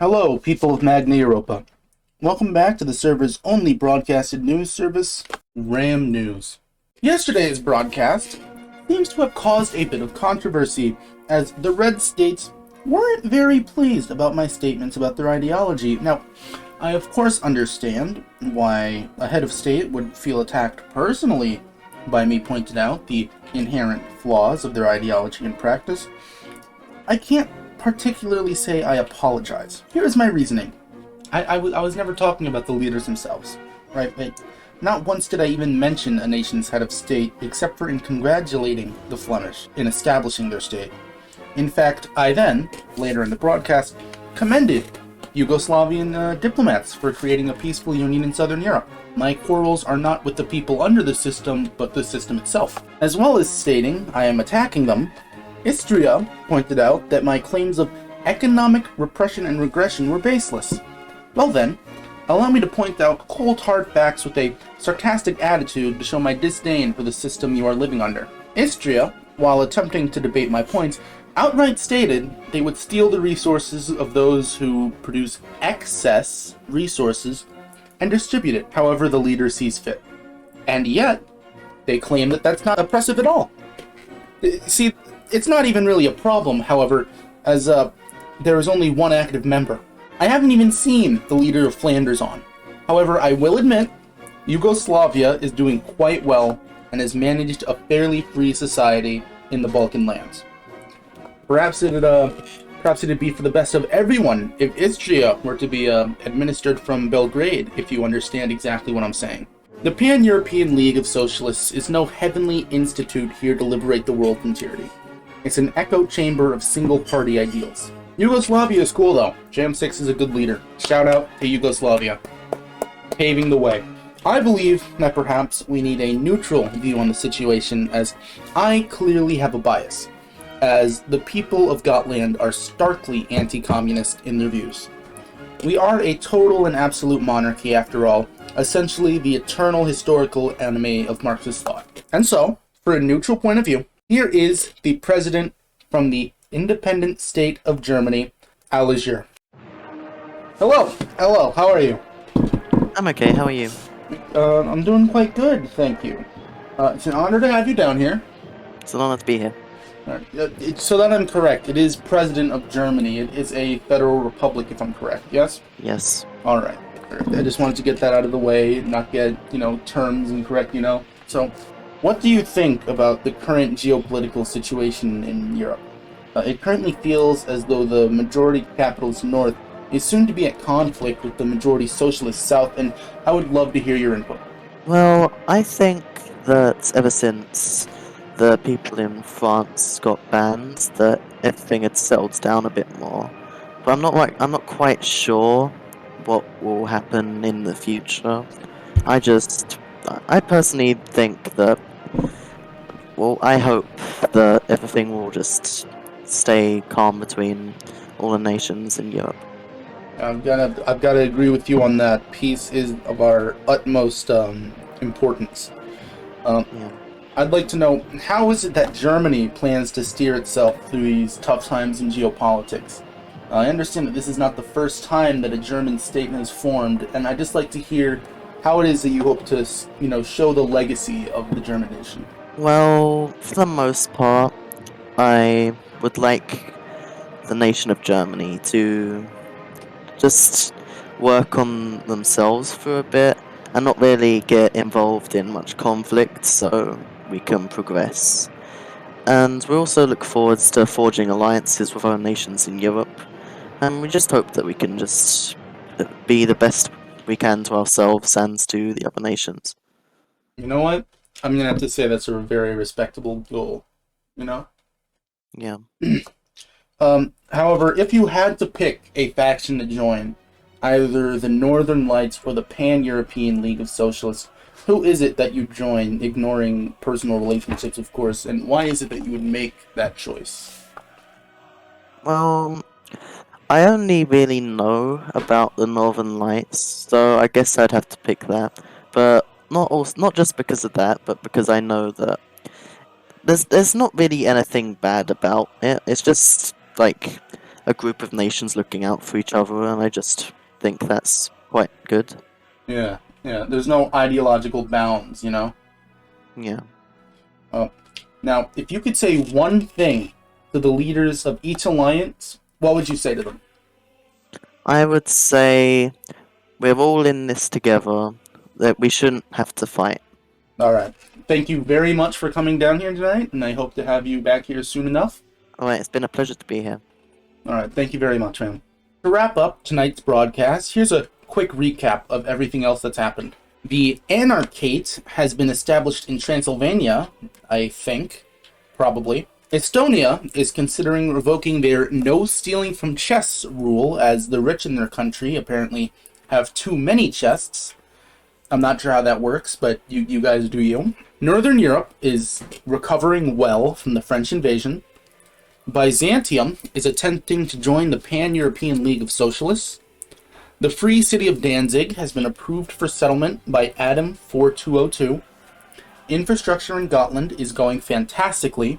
Hello, people of Magna Europa. Welcome back to the server's only broadcasted news service, RAM News. Yesterday's broadcast seems to have caused a bit of controversy, as the Red States weren't very pleased about my statements about their ideology. Now, I of course understand why a head of state would feel attacked personally by me pointing out the inherent flaws of their ideology and practice. I can't particularly say I apologize. Here is my reasoning. I was never talking about the leaders themselves, right? Not once did I even mention a nation's head of state, except for in congratulating the Flemish in establishing their state. In fact, I then, later in the broadcast, commended Yugoslavian diplomats for creating a peaceful union in Southern Europe. My quarrels are not with the people under the system, but the system itself. As well as stating I am attacking them, Istria pointed out that my claims of economic repression and regression were baseless. Well then, allow me to point out cold hard facts with a sarcastic attitude to show my disdain for the system you are living under. Istria, while attempting to debate my points, outright stated they would steal the resources of those who produce excess resources and distribute it however the leader sees fit. And yet, they claim that that's not oppressive at all. See, it's not even really a problem, however, as there is only one active member. I haven't even seen the leader of Flanders on. However, I will admit, Yugoslavia is doing quite well and has managed a fairly free society in the Balkan lands. Perhaps it'd be for the best of everyone if Istria were to be administered from Belgrade, if you understand exactly what I'm saying. The Pan-European League of Socialists is no heavenly institute here to liberate the world from tyranny. It's an echo chamber of single-party ideals. Yugoslavia is cool though. Jam 6 is a good leader. Shout out to Yugoslavia. Paving the way. I believe that perhaps we need a neutral view on the situation, as I clearly have a bias, as the people of Gotland are starkly anti-communist in their views. We are a total and absolute monarchy after all, essentially the eternal historical enemy of Marxist thought. And so, for a neutral point of view, here is the president from the independent state of Germany, Allisure. Hello, how are you? I'm okay, how are you? I'm doing quite good, thank you. It's an honor to have you down here. It's an honor to be here. So that I'm correct, it is President of Germany. It is a federal republic, if I'm correct, yes? Yes. Alright. I just wanted to get that out of the way, not get, terms incorrect, So, what do you think about the current geopolitical situation in Europe? It currently feels as though the majority capitalist North is soon to be at conflict with the majority socialist South, and I would love to hear your input. Well, I think that ever since the people in France got banned, that everything had settled down a bit more. But I'm not quite sure what will happen in the future. I personally think that, well, I hope that everything will just stay calm between all the nations in Europe. I've got to agree with you on that. Peace is of our utmost importance. Yeah. I'd like to know, how is it that Germany plans to steer itself through these tough times in geopolitics? I understand that this is not the first time that a German state has formed, and I'd just like to hear how it is that you hope to, show the legacy of the German nation. Well, for the most part, I would like the nation of Germany to just work on themselves for a bit and not really get involved in much conflict so we can progress. And we also look forward to forging alliances with other nations in Europe, and we just hope that we can just be the best we can to ourselves and to the other nations. You know what? I'm going to have to say that's a very respectable goal, Yeah. However, if you had to pick a faction to join, either the Northern Lights or the Pan-European League of Socialists, who is it that you join, ignoring personal relationships, of course, and why is it that you would make that choice? Well, I only really know about the Northern Lights, so I guess I'd have to pick that. But not just because of that, but because I know that there's not really anything bad about it. It's just like a group of nations looking out for each other, and I just think that's quite good. Yeah, yeah. There's no ideological bounds, you know? Yeah. Now, if you could say one thing to the leaders of each alliance, what would you say to them? I would say we're all in this together, that we shouldn't have to fight. Alright. Thank you very much for coming down here tonight, and I hope to have you back here soon enough. Alright, it's been a pleasure to be here. Alright, thank you very much, man. To wrap up tonight's broadcast, here's a quick recap of everything else that's happened. The Anarchate has been established in Transylvania, I think. Probably. Estonia is considering revoking their no stealing from chests rule, as the rich in their country apparently have too many chests. I'm not sure how that works, but you guys do you. Northern Europe is recovering well from the French invasion. Byzantium is attempting to join the Pan-European League of Socialists. The Free City of Danzig has been approved for settlement by Adam 4202. Infrastructure in Gotland is going fantastically.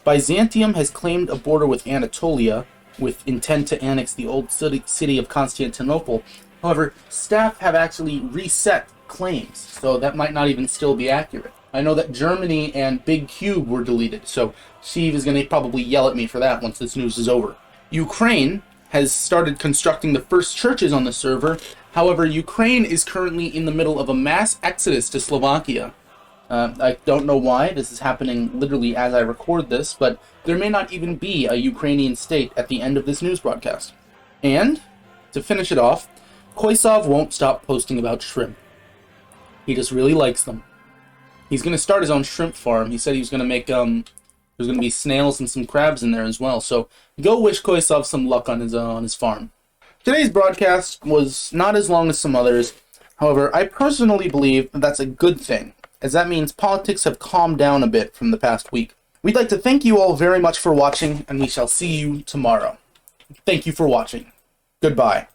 Byzantium has claimed a border with Anatolia, with intent to annex the old city of Constantinople. However, staff have actually reset claims, so that might not even still be accurate. I know that Germany and Big Cube were deleted, so Steve is going to probably yell at me for that once this news is over. Ukraine has started constructing the first churches on the server. However, Ukraine is currently in the middle of a mass exodus to Slovakia. I don't know why this is happening literally as I record this, but there may not even be a Ukrainian state at the end of this news broadcast. And, to finish it off, Koisov won't stop posting about shrimp. He just really likes them. He's going to start his own shrimp farm. He said he was going to make, there's going to be snails and some crabs in there as well. So go wish Koisov some luck on his farm. Today's broadcast was not as long as some others. However, I personally believe that's a good thing, as that means politics have calmed down a bit from the past week. We'd like to thank you all very much for watching, and we shall see you tomorrow. Thank you for watching. Goodbye.